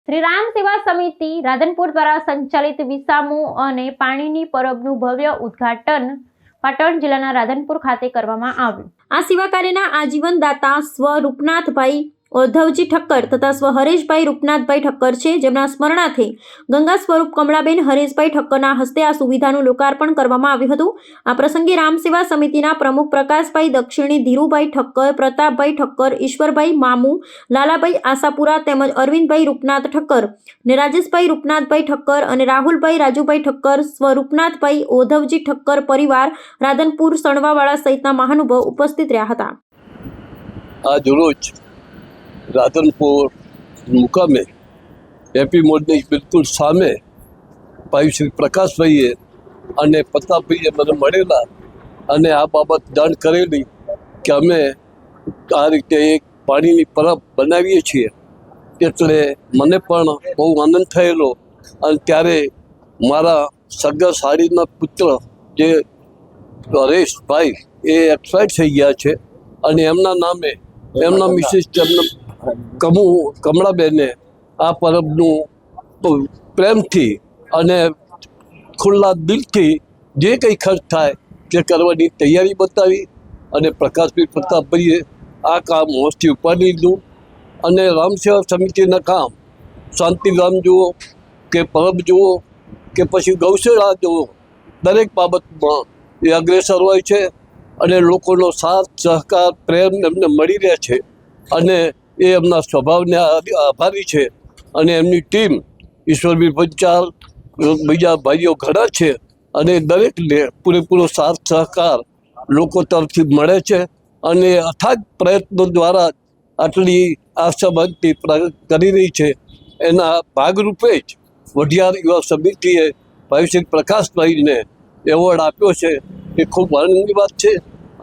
શ્રી રામ સેવા સમિતિ રાધનપુર દ્વારા સંચાલિત વિસામો અને પાણીની પરબનું ભવ્ય ઉદ્ઘાટન પાટણ જિલ્લાના રાધનપુર ખાતે કરવામાં આવ્યું। આ સેવા કાર્યના આજીવન દાતા સ્વ રૂપનાથભાઈ ઓધવજી ઠક્કર તથા સ્વ હરેશભાઈ રૂપનાથભાઈ ઠક્કર છે, જેમના સ્મરણાર્થે ગંગા સ્વરૂપ કમળાબેન હરેશભાઈ ઠક્કરના હસ્તે આ સુવિધાનું લોકાર્પણ કરવામાં આવ્યું હતું। આ પ્રસંગે રામ સેવા સમિતિના પ્રમુખ પ્રકાશભાઈ દક્ષિણી, ધીરુભાઈ ઠક્કર, પ્રતાપભાઈ ઠક્કર, ઈશ્વરભાઈ મામુ, લાલાભાઈ આશાપુરા તેમજ અરવિંદભાઈ રૂપનાથ ઠક્કર ને રાજેશભાઈ રૂપનાથભાઈ ઠક્કર અને રાહુલભાઈ રાજુભાઈ ઠક્કર, સ્વ રૂપનાથભાઈ ઓધવજી ઠક્કર પરિવાર, રાધનપુર સણવાવાળા સહિતના મહાનુભાવ ઉપસ્થિત રહ્યા હતા। આજ રોજ રાધનપુર મુકામે એપી મોડની બિલકુલ સામે ભાઈ શ્રી પ્રકાશભાઈએ અને પ્રતાપભાઈએ મને મળેલા અને આ બાબત જાણ કરેલી કે અમે આ રીતે એક પાણીની પરબ બનાવીએ છીએ, એટલે મને પણ બહુ આનંદ થયેલો। અને ત્યારે મારા સગા સાડીના પુત્ર જે હરેશભાઈ એ એક્સપાયર થઈ ગયા છે અને એમના નામે એમના મિસિસ કમળાબેને આ પરબનું પ્રેમથી અને ખુલ્લા દિલથી જે કંઈ ખર્ચ થાય તે કરવાની તૈયારી બતાવી અને પ્રકાશભાઈ પ્રતાપભાઈએ આ કામ હોંશથી ઉપાડી લીધું અને રામ સેવા સમિતિના કામ શાંતિધામ જુઓ કે પરબ જુઓ કે પછી ગૌશાળા જુઓ, દરેક બાબતમાં એ અગ્રેસર હોય છે અને લોકોનો સાથ સહકાર પ્રેમ એમને મળી રહે છે અને એ એમના સ્વભાવને આભારી છે। અને એમની ટીમ ઈશ્વરભાઈ પંચાલ, બીજા ભાઈઓ ઘણા છે અને દરેકને પૂરેપૂરો સાથ સહકાર લોકો તરફથી મળે છે અને અથાગ પ્રયત્નો દ્વારા આટલી આ સંબંધથી કરી રહી છે। એના ભાગરૂપે જ વઢિયાર યુવા સમિતિએ ભાઈ શ્રી પ્રકાશભાઈને એવોર્ડ આપ્યો છે। એ ખૂબ આનંદની વાત છે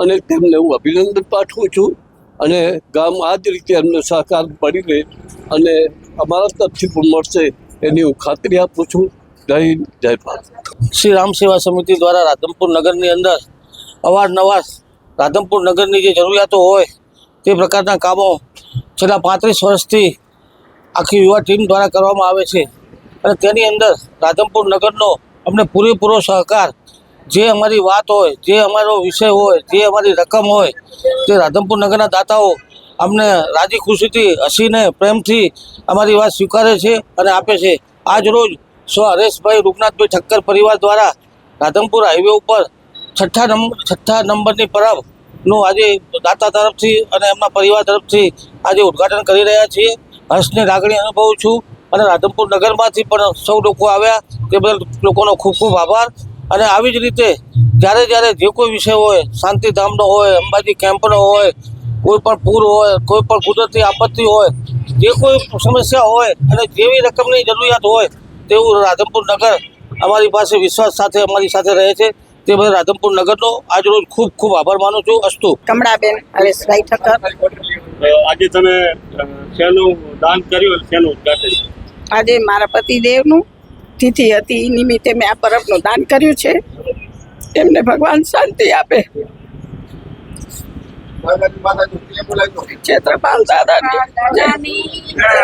અને તેમને હું અભિનંદન પાઠવું છું અને ગામ આ જ રીતે એમને સહકાર મળી રહે અને અમારા તરફથી પણ મળશે એની હું ખાતરી આપું છું। જય હિન્દ, જય ભારત। શ્રી રામ સેવા સમિતિ દ્વારા રાધનપુર નગરની અંદર અવારનવાર રાધનપુર નગરની જે જરૂરિયાતો હોય તે પ્રકારના કામો છેલ્લા 35 વર્ષથી આખી યુવા ટીમ દ્વારા કરવામાં આવે છે અને તેની અંદર રાધનપુર નગરનો અમને પૂરેપૂરો સહકાર, જે અમારી વાત હોય, જે અમારો વિષય હોય, જે અમારી રકમ હોય તે રાધનપુર નગરના દાતાઓ અમને રાજી ખુશીથી હસીને પ્રેમથી અમારી વાત સ્વીકારે છે અને આપે છે। આજ રોજ સ્વ હરેશભાઈ રૂપનાથભાઈ ઠક્કર પરિવાર દ્વારા રાધનપુર હાઈવે ઉપર છઠ્ઠા નંબરની પરબનું આજે દાતા તરફથી અને એમના પરિવાર તરફથી આજે ઉદ્ઘાટન કરી રહ્યા છીએ। હર્ષની લાગણી અનુભવું છું અને રાધનપુર નગરમાંથી પણ સૌ લોકો આવ્યા તે બદલ લોકોનો ખૂબ ખૂબ આભાર। અને આવી જ રીતે જ્યારે જે કોઈ વિષય હોય, શાંતિધામનો હોય, અંબાજી કેમ્પનો હોય, કોઈ પણ પૂર હોય, કોઈ પણ કુદરતી આપત્તિ હોય, જે કોઈ સમસ્યા હોય અને જેવી રકમની જરૂરિયાત હોય તેવું રાધનપુર નગર અમારી પાસે વિશ્વાસ સાથે અમારી સાથે રહે છે। તે બદલ રાધનપુર નગરનો આજરોજ ખૂબ ખૂબ આભાર માનું છું। અસ્તુ। કમળાબેન હરેશભાઈ ઠક્કર। આજે તમે શેનું દાન કર્યું, શેનું ઉદ્ઘાટન? આજે મારા પતિદેવનું તિથિ હતી, એ નિમિત્તે મેં આ પરબનું દાન કર્યું છે। એમને ભગવાન શાંતિ આપે। ક્ષેત્રપાલ દાદાની જય।